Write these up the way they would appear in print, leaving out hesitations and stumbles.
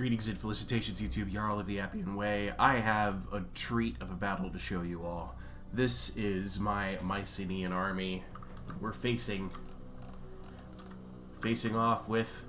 Greetings and felicitations, YouTube. Jarl of the Appian Way. I have a treat of a battle to show you all. This is my Mycenaean army. We're facing off with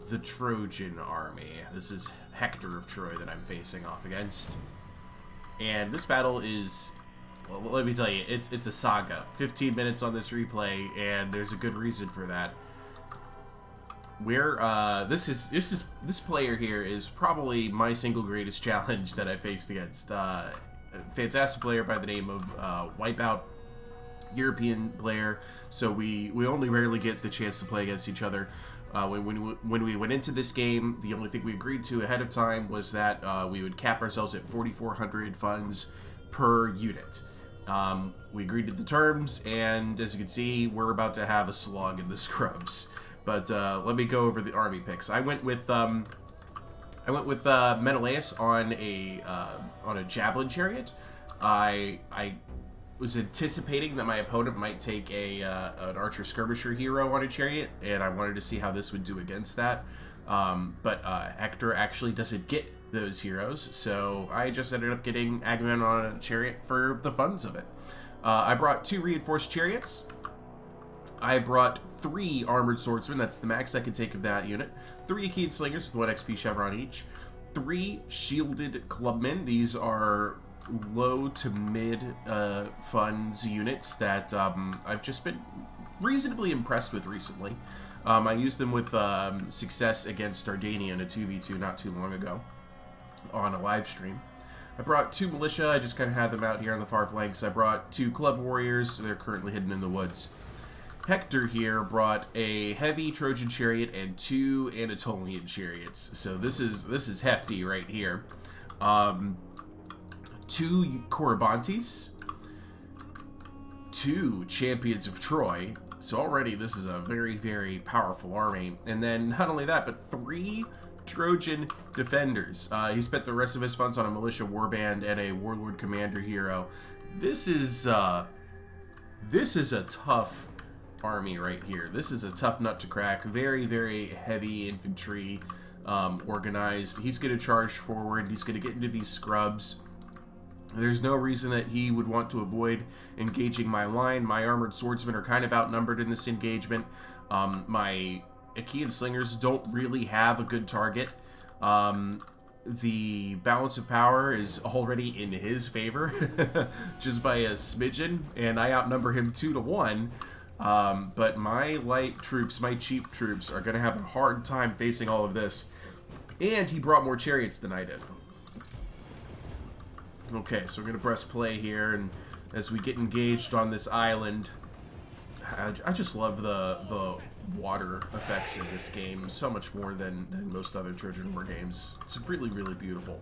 the Trojan army. This is Hector of Troy that I'm facing off against. And this battle is, well, let me tell you, it's a saga. 15 minutes on this replay, and there's a good reason for that. This player here is probably my single greatest challenge that I faced against. A fantastic player by the name of Wipeout, European player. So we only rarely get the chance to play against each other. When we went into this game, the only thing we agreed to ahead of time was that we would cap ourselves at 4,400 funds per unit. We agreed to the terms, and as you can see, we're about to have a slog in the scrubs. But let me go over the army picks. I went with Menelaus on a javelin chariot. I was anticipating that my opponent might take an archer skirmisher hero on a chariot, and I wanted to see how this would do against that. But Hector actually doesn't get those heroes, so I just ended up getting Agamemnon on a chariot for the funds of it. I brought 2 reinforced chariots. I brought 3 armored swordsmen, that's the max I could take of that unit. 3 Achaean slingers with 1 XP chevron each. 3 shielded clubmen. These are low to mid funds units that I've just been reasonably impressed with recently. I used them with success against Dardania in a 2v2 not too long ago on a live stream. I brought 2 militia. I just kind of had them out here on the far flanks. I brought 2 club warriors. They're currently hidden in the woods. Hector here brought a heavy Trojan chariot and 2 Anatolian chariots. So this is hefty right here. 2 Corybantes, 2 champions of Troy. So already this is a very, very powerful army. And then not only that, but 3 Trojan defenders. He spent the rest of his funds on a militia warband and a warlord commander hero. This is a tough army right here. This is a tough nut to crack. Very, very heavy infantry, organized. He's going to charge forward. He's going to get into these scrubs. There's no reason that he would want to avoid engaging my line. My armored swordsmen are kind of outnumbered in this engagement. My Achaean slingers don't really have a good target. The balance of power is already in his favor, just by a smidgen, and I outnumber him 2 to 1. But my light troops, my cheap troops, are going to have a hard time facing all of this. And he brought more chariots than I did. Okay, so we're going to press play here, and as we get engaged on this island, I just love the water effects in this game so much more than most other Trojan War games. It's really, really beautiful.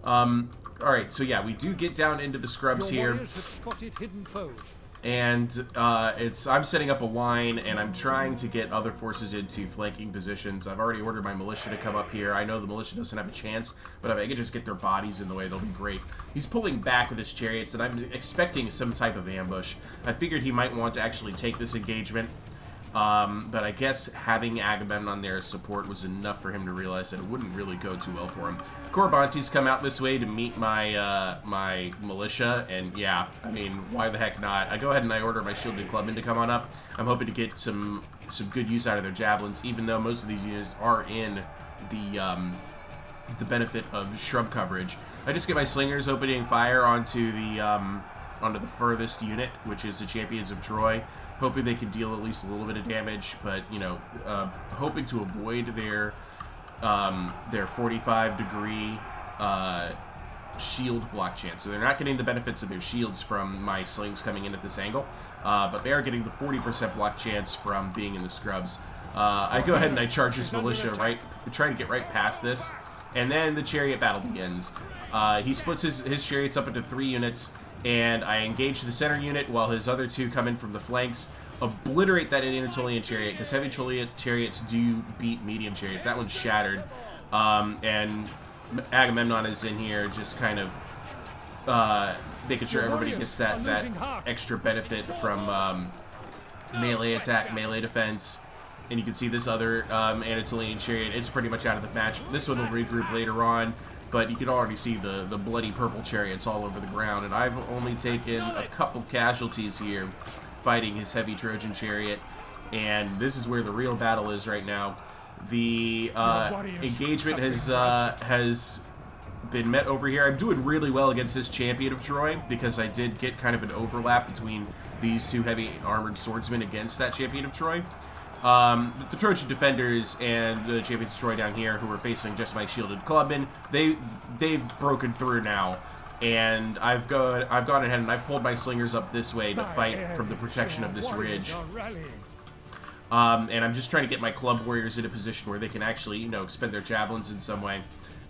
Alright, so yeah, we do get down into the scrubs here. Have spotted hidden foes. And I'm setting up a line, and I'm trying to get other forces into flanking positions. I've already ordered my militia to come up here. I know the militia doesn't have a chance, but if I could just get their bodies in the way, they'll be great. He's pulling back with his chariots, and I'm expecting some type of ambush. I figured he might want to actually take this engagement, but I guess having Agamemnon there as support was enough for him to realize that it wouldn't really go too well for him. Corybantes come out this way to meet my my militia, and yeah, I mean, why the heck not? I go ahead and I order my shielded clubmen to come on up. I'm hoping to get some good use out of their javelins, even though most of these units are in the benefit of shrub coverage. I just get my slingers opening fire onto the furthest unit, which is the champions of Troy, hoping they can deal at least a little bit of damage, but you know, hoping to avoid their 45-degree shield block chance. So they're not getting the benefits of their shields from my slings coming in at this angle, but they are getting the 40% block chance from being in the scrubs. I go ahead and I charge this militia right, trying to get right past this, and then the chariot battle begins. He splits his chariots up into 3 units, and I engage the center unit while his other 2 come in from the flanks. Obliterate that Anatolian chariot, because heavy chariots do beat medium chariots. That one's shattered. And Agamemnon is in here just kind of making sure everybody gets that extra benefit from melee attack, melee defense. And you can see this other Anatolian chariot. It's pretty much out of the match. This one will regroup later on, but you can already see the bloody purple chariots all over the ground. And I've only taken a couple casualties here fighting his heavy Trojan chariot. And this is where the real battle is right now. The engagement has been met over here. I'm doing really well against this champion of Troy because I did get kind of an overlap between these two heavy armored swordsmen against that champion of Troy. The Trojan defenders and the champions of Troy down here, who are facing just my shielded clubmen, they've broken through now, and I've gone ahead and I've pulled my slingers up this way to fight from the protection of this ridge. And I'm just trying to get my club warriors in a position where they can actually, you know, expend their javelins in some way.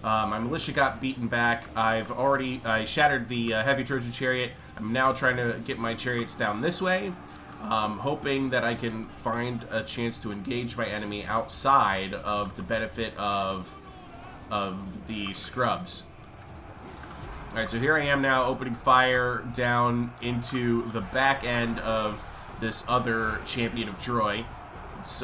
My militia got beaten back. I shattered the heavy Trojan chariot. I'm now trying to get my chariots down this way, hoping that I can find a chance to engage my enemy outside of the benefit of the scrubs. Alright, so here I am now opening fire down into the back end of this other champion of Troy. It's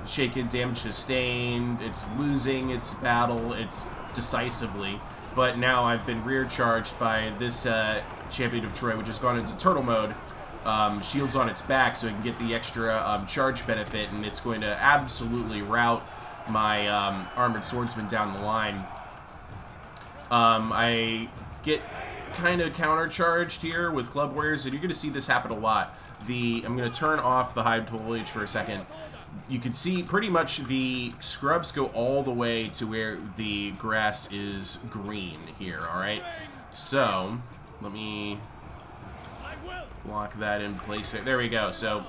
shaken, damage sustained, it's losing its battle, it's decisively, but now I've been rear charged by this champion of Troy, which has gone into turtle mode. Shields on its back so it can get the extra charge benefit, and it's going to absolutely rout my armored swordsman down the line. I get kind of countercharged here with club warriors, and you're going to see this happen a lot. I'm going to turn off the hide foliage for a second. You can see pretty much the scrubs go all the way to where the grass is green here, alright? So, let me lock that in place there. There we go. So,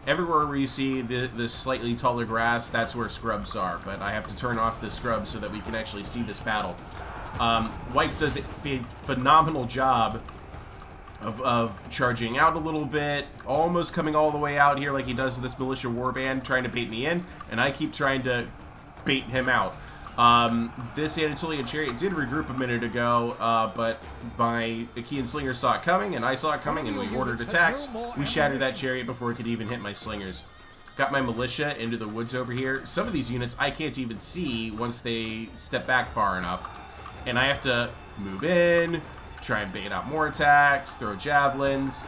everywhere where you see the slightly taller grass, that's where scrubs are. But I have to turn off the scrubs so that we can actually see this battle. Wipe does a phenomenal job of charging out a little bit, almost coming all the way out here like he does with this militia warband, trying to bait me in, and I keep trying to bait him out. This Anatolian chariot did regroup a minute ago, but my Achaean slingers saw it coming, and I saw it coming, and we ordered attacks. We shattered that chariot before it could even hit my slingers. Got my militia into the woods over here. Some of these units I can't even see once they step back far enough, and I have to move in, try and bait out more attacks, throw javelins.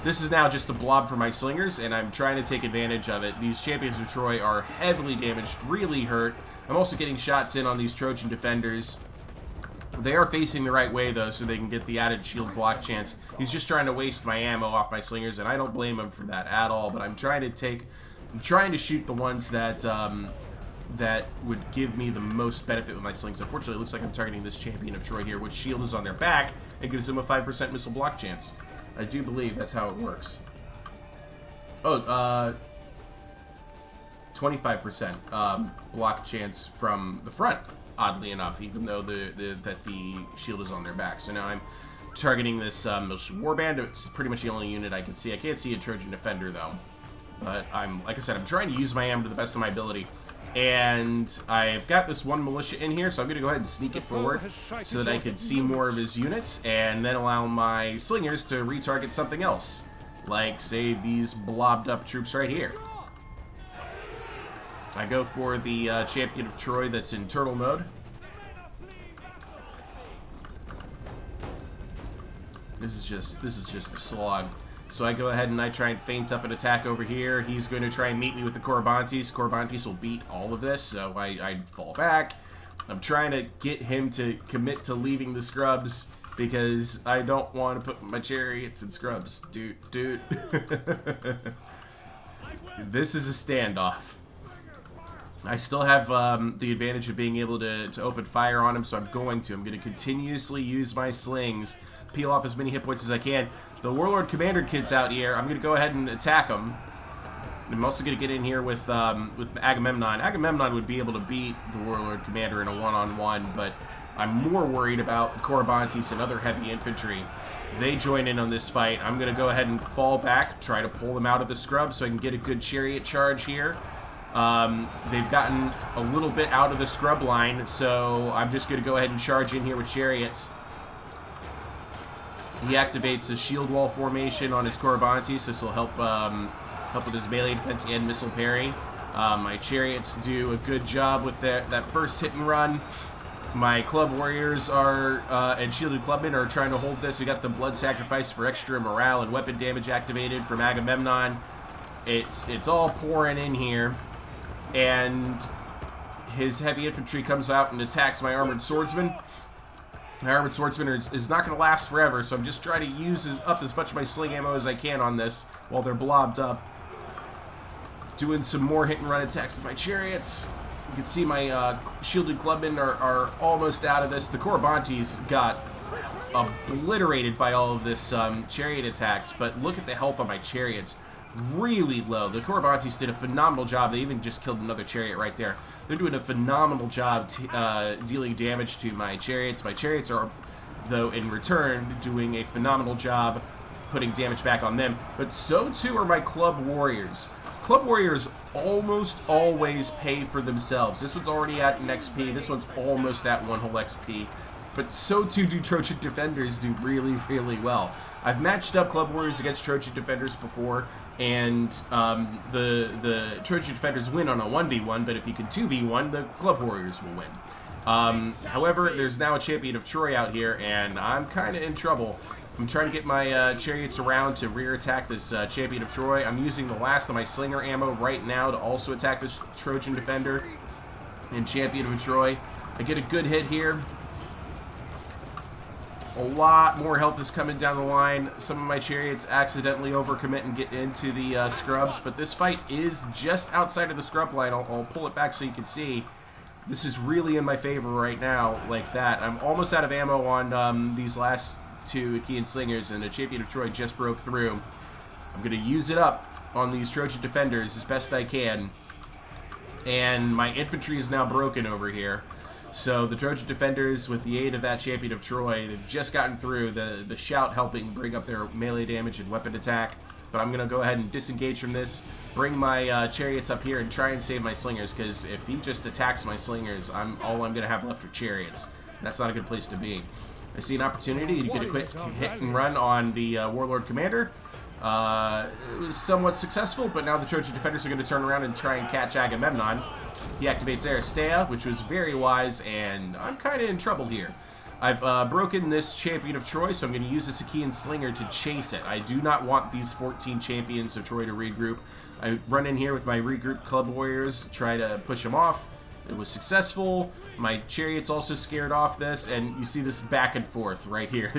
This is now just a blob for my slingers, and I'm trying to take advantage of it. These champions of Troy are heavily damaged, really hurt. I'm also getting shots in on these Trojan defenders. They are facing the right way, though, so they can get the added shield block chance. He's just trying to waste my ammo off my slingers, and I don't blame him for that at all, but I'm trying to shoot the ones that that would give me the most benefit with my slings. Unfortunately, it looks like I'm targeting this champion of Troy here, which shield is on their back and gives him a 5% missile block chance. I do believe that's how it works. Oh, 25% block chance from the front, oddly enough, even though that the shield is on their back. So now I'm targeting this militia warband. It's pretty much the only unit I can see. I can't see a Trojan defender, though. But like I said, I'm trying to use my ammo to the best of my ability. And I've got this one militia in here, so I'm going to go ahead and sneak it forward so that I can see more of his units, and then allow my slingers to retarget something else. Like, say, these blobbed up troops right here. I go for the champion of Troy that's in turtle mode. This is just a slog. So I go ahead and I try and feint up an attack over here. He's going to try and meet me with the Corybantes. Corybantes will beat all of this, so I fall back. I'm trying to get him to commit to leaving the scrubs because I don't want to put my chariots in scrubs. Dude. This is a standoff. I still have the advantage of being able to open fire on him, so I'm going to continuously use my slings, peel off as many hit points as I can. The Warlord Commander kid's out here. I'm going to go ahead and attack him. I'm also going to get in here with Agamemnon. Agamemnon would be able to beat the Warlord Commander in a one-on-one, but I'm more worried about the Corybantes and other heavy infantry. They join in on this fight. I'm going to go ahead and fall back, try to pull them out of the scrub so I can get a good chariot charge here. They've gotten a little bit out of the scrub line, so I'm just going to go ahead and charge in here with chariots. He activates a shield wall formation on his Corybantes. This will help with his melee defense and missile parry. My chariots do a good job with that first hit and run. My club warriors are and shielded clubmen are trying to hold this. We got the blood sacrifice for extra morale and weapon damage activated from Agamemnon. It's all pouring in here, and his heavy infantry comes out and attacks my armored swordsman. My armored swordsman is not going to last forever, so I'm just trying to use up as much of my sling ammo as I can on this while they're blobbed up. Doing some more hit and run attacks with my chariots. You can see my shielded clubmen are almost out of this. The Corybantes got obliterated by all of this chariot attacks, but look at the health on my chariots. Really low. The Corybantes did a phenomenal job. They even just killed another chariot right there. They're doing a phenomenal job dealing damage to my chariots. My chariots are, though, in return, doing a phenomenal job putting damage back on them. But so too are my club warriors. Club warriors almost always pay for themselves. This one's already at an XP. This one's almost at 1 whole XP. But so too do Trojan defenders do really, really well. I've matched up club warriors against Trojan defenders before, and the Trojan defenders win on a 1v1, but if you can 2v1, the club warriors will win. However, there's now a champion of Troy out here, and I'm kind of in trouble. I'm trying to get my chariots around to rear attack this champion of Troy. I'm using the last of my slinger ammo right now to also attack this Trojan defender and champion of Troy. I get a good hit here. A lot more health is coming down the line. Some of my chariots accidentally overcommit and get into the scrubs, but this fight is just outside of the scrub line. I'll pull it back so you can see. This is really in my favor right now, like that. I'm almost out of ammo on these last two Achaean slingers, and the champion of Troy just broke through. I'm going to use it up on these Trojan defenders as best I can, and my infantry is now broken over here. So the Trojan defenders, with the aid of that champion of Troy, they've just gotten through, the shout helping bring up their melee damage and weapon attack. But I'm going to go ahead and disengage from this, bring my chariots up here and try and save my slingers, because if he just attacks my slingers, all I'm going to have left are chariots. That's not a good place to be. I see an opportunity to get a quick hit and run on the Warlord Commander. It was somewhat successful, but now the Trojan defenders are going to turn around and try and catch Agamemnon. He activates Aristea, which was very wise, and I'm kind of in trouble here. I've broken this champion of Troy, so I'm going to use this Achaean slinger to chase it. I do not want these 14 champions of Troy to regroup. I run in here with my regrouped club warriors, try to push them off. It was successful. My chariot's also scared off this, and you see this back and forth right here.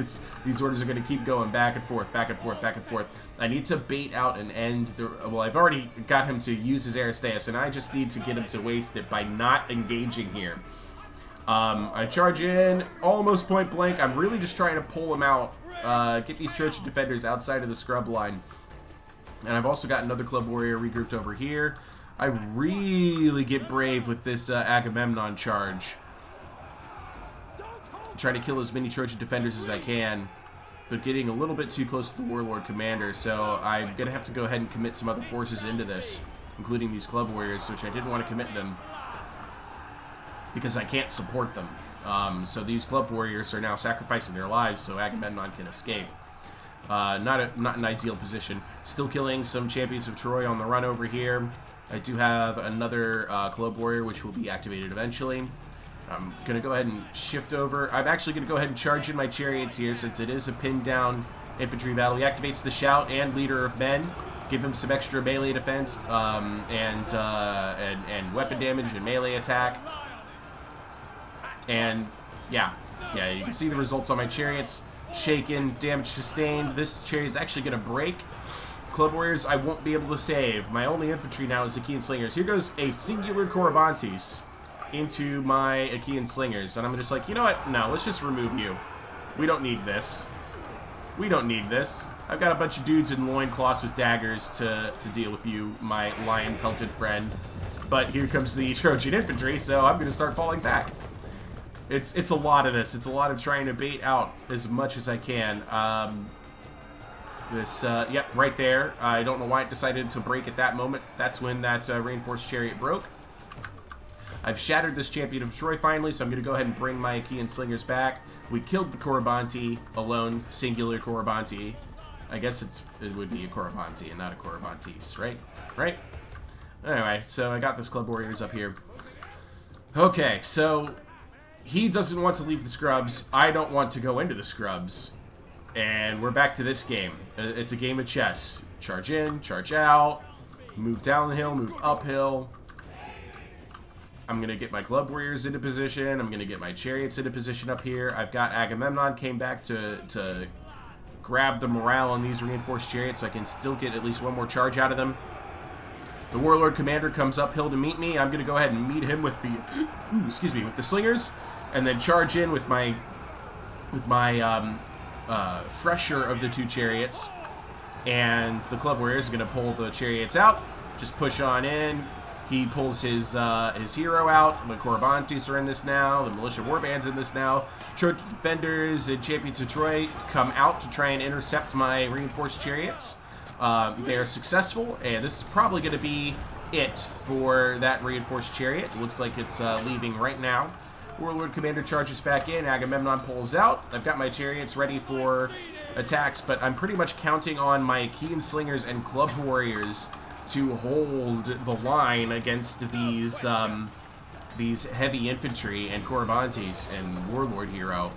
These orders are going to keep going back and forth, back and forth, back and forth. I need to bait out and end the... Well, I've already got him to use his Aristeas, and I just need to get him to waste it by not engaging here. I charge in, almost point blank. I'm really just trying to pull him out, get these Trojan defenders outside of the scrub line. And I've also got another club warrior regrouped over here. I really get brave with this Agamemnon charge. Trying to kill as many Trojan defenders as I can, but getting a little bit too close to the Warlord Commander, so I'm going to have to go ahead and commit some other forces into this, including these club warriors, which I didn't want to commit them because I can't support them. So these club warriors are now sacrificing their lives so Agamemnon can escape. Not an ideal position. Still killing some champions of Troy on the run over here. I do have another club warrior which will be activated eventually. I'm going to go ahead and shift over. I'm actually going to go ahead and charge in my chariots here since it is a pinned down infantry battle. He activates the shout and leader of men. Give him some extra melee defense and weapon damage and melee attack. And yeah, you can see the results on my chariots. Shaken, damage sustained. This chariot's actually going to break. Club warriors I won't be able to save. My only infantry now is Achaean slingers. Here goes a singular Corybantes into my Achaean slingers, and I'm just like, you know what? No, let's just remove you. We don't need this. We don't need this. I've got a bunch of dudes in loincloths with daggers to deal with you, my lion-pelted friend. But here comes the Trojan infantry, so I'm going to start falling back. It's a lot of this. It's a lot of trying to bait out as much as I can. Yep, right there. I don't know why it decided to break at that moment. That's when that reinforced chariot broke. I've shattered this champion of Troy finally, so I'm going to go ahead and bring my Achaean slingers back. We killed the Corybantes alone, singular Corybantes. I guess it would be a Corybantes and not a Corybantes, right? Right? Anyway, so I got this Club Warriors up here. Okay, so he doesn't want to leave the scrubs. I don't want to go into the scrubs. And we're back to this game. It's a game of chess. Charge in, charge out, move down the hill, move uphill. I'm going to get my Club Warriors into position. I'm going to get my Chariots into position up here. I've got Agamemnon came back to grab the morale on these reinforced Chariots so I can still get at least one more charge out of them. The Warlord Commander comes uphill to meet me. I'm going to go ahead and meet him with the, with the Slingers, and then charge in with my fresher of the two Chariots. And the Club Warriors are going to pull the Chariots out. Just push on in. He pulls his hero out. The Corybantes are in this now. The Militia Warband's in this now. Trojan Defenders and Champions of Troy come out to try and intercept my reinforced Chariots. They are successful, and this is probably going to be it for that reinforced chariot. It looks like it's leaving right now. Warlord Commander charges back in. Agamemnon pulls out. I've got my chariots ready for attacks, but I'm pretty much counting on my Keen Slingers and Club Warriors to hold the line against these heavy infantry and Corybantes and Warlord Hero.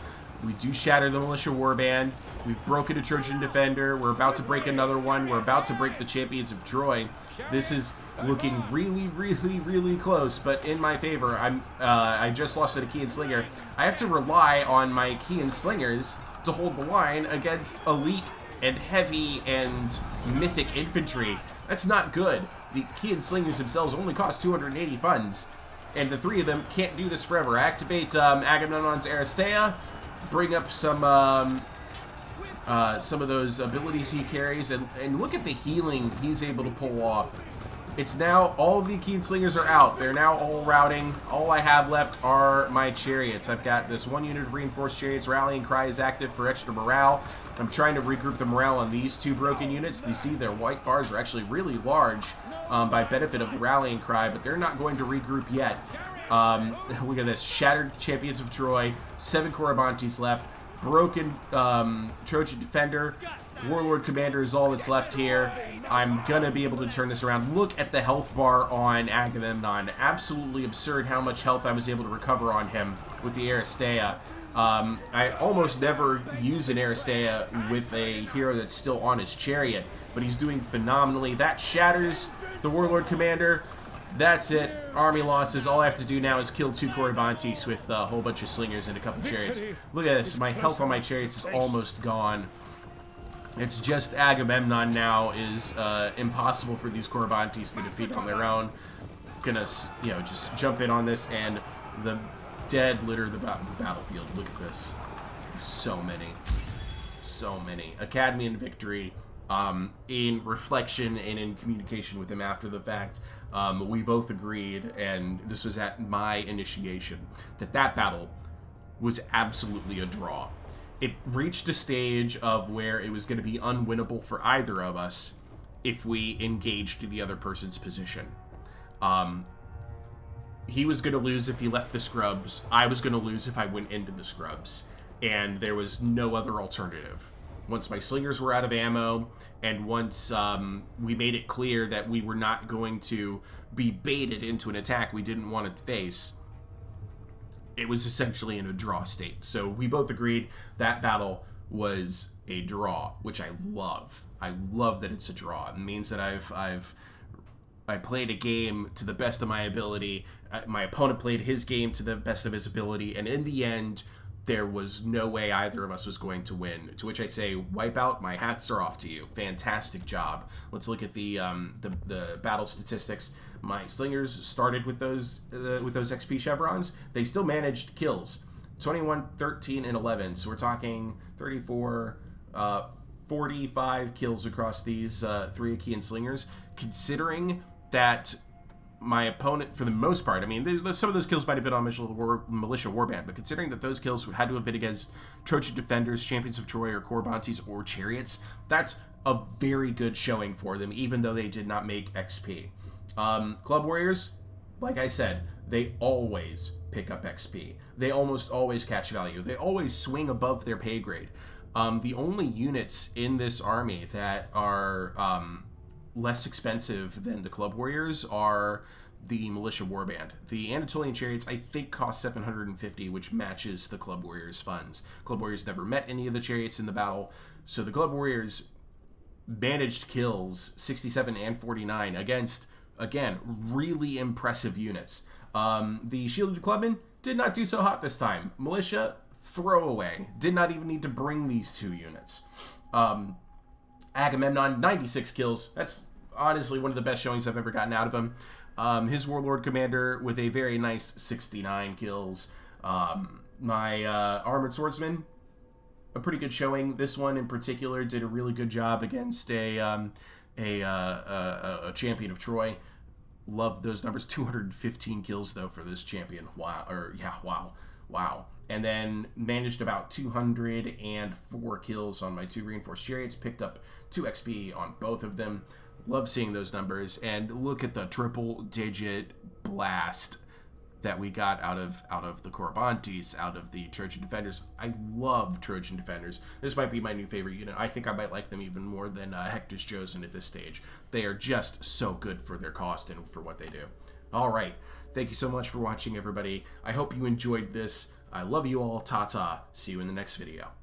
We do shatter the Militia Warband. We've broken a Trojan Defender. We're about to break another one. We're about to break the Champions of Troy. This is looking really, really, really close, but in my favor. I just lost to the Key and Slinger. I have to rely on my Key and Slingers to hold the line against elite and heavy and mythic infantry. That's not good. The Key and Slingers themselves only cost 280 funds, and the three of them can't do this forever. I activate Agamemnon's Aristea, bring up some of those abilities he carries, and look at the healing he's able to pull off. It's now all of the Keen Slingers are out. They're now all routing. All I have left are my Chariots. I've got this one unit of reinforced Chariots. Rallying Cry is active for extra morale. I'm trying to regroup the morale on these two broken units. You see their white bars are actually really large by benefit of the Rallying Cry, but they're not going to regroup yet. Look at this. Shattered Champions of Troy. 7 Corybantes left. Broken Trojan Defender. Warlord Commander is all that's left here. I'm gonna be able to turn this around. Look at the health bar on Agamemnon. Absolutely absurd how much health I was able to recover on him with the Aristea. I almost never use an Aristea with a hero that's still on his chariot, but he's doing phenomenally. That shatters the Warlord Commander. That's it. Army losses. All I have to do now is kill 2 Corybantes with a whole bunch of Slingers and a couple Chariots. Look at this. My health on my Chariots is almost gone. It's just Agamemnon now is impossible for these Corybantes to defeat on their own. Gonna, just jump in on this, and the dead litter the battlefield. Look at this. So many. So many. Academy and Victory, in reflection and in communication with him after the fact, we both agreed, and this was at my initiation, that battle was absolutely a draw. It reached a stage of where it was going to be unwinnable for either of us if we engaged the other person's position. He was going to lose if he left the scrubs. I was going to lose if I went into the scrubs. And there was no other alternative. Once my Slingers were out of ammo, and once we made it clear that we were not going to be baited into an attack we didn't want to face, it was essentially in a draw state. So we both agreed that battle was a draw, which I love. I love that it's a draw. It means that I played a game to the best of my ability. My opponent played his game to the best of his ability, and in the end, there was no way either of us was going to win. To which I say, Wipeout, my hats are off to you. Fantastic job. Let's look at the battle statistics. My Slingers started with those XP chevrons. They still managed kills. 21, 13, and 11. So we're talking 34, 45 kills across these 3 Achaean Slingers. Considering that my opponent, for the most part, I mean, some of those kills might have been on Militia Warband, but considering that those kills had to have been against Trojan Defenders, Champions of Troy, or Corybantes, or Chariots, that's a very good showing for them, even though they did not make XP. Club Warriors, like I said, they always pick up XP. They almost always catch value. They always swing above their pay grade. The only units in this army that are less expensive than the Club Warriors are the Militia Warband. The Anatolian Chariots, I think, cost 750, which matches the Club Warriors funds. Club Warriors never met any of the chariots in the battle, so the Club Warriors managed kills 67 and 49 against, again, really impressive units. The Shielded Clubmen did not do so hot this time. Militia, throwaway. Did not even need to bring these two units. Agamemnon, 96 kills. That's honestly one of the best showings I've ever gotten out of him. His Warlord Commander with a very nice 69 kills. My Armored Swordsman, a pretty good showing. This one in particular did a really good job against a champion of Troy. Love those numbers. 215 kills though for this champion. Wow. And then managed about 204 kills on my 2 reinforced chariots. Picked up 2 XP on both of them. Love seeing those numbers. And look at the triple-digit blast that we got out of the Corabantes, out of the Trojan Defenders. I love Trojan Defenders. This might be my new favorite unit. I think I might like them even more than Hector's Chosen at this stage. They are just so good for their cost and for what they do. All right. Thank you so much for watching, everybody. I hope you enjoyed this. I love you all. Ta-ta. See you in the next video.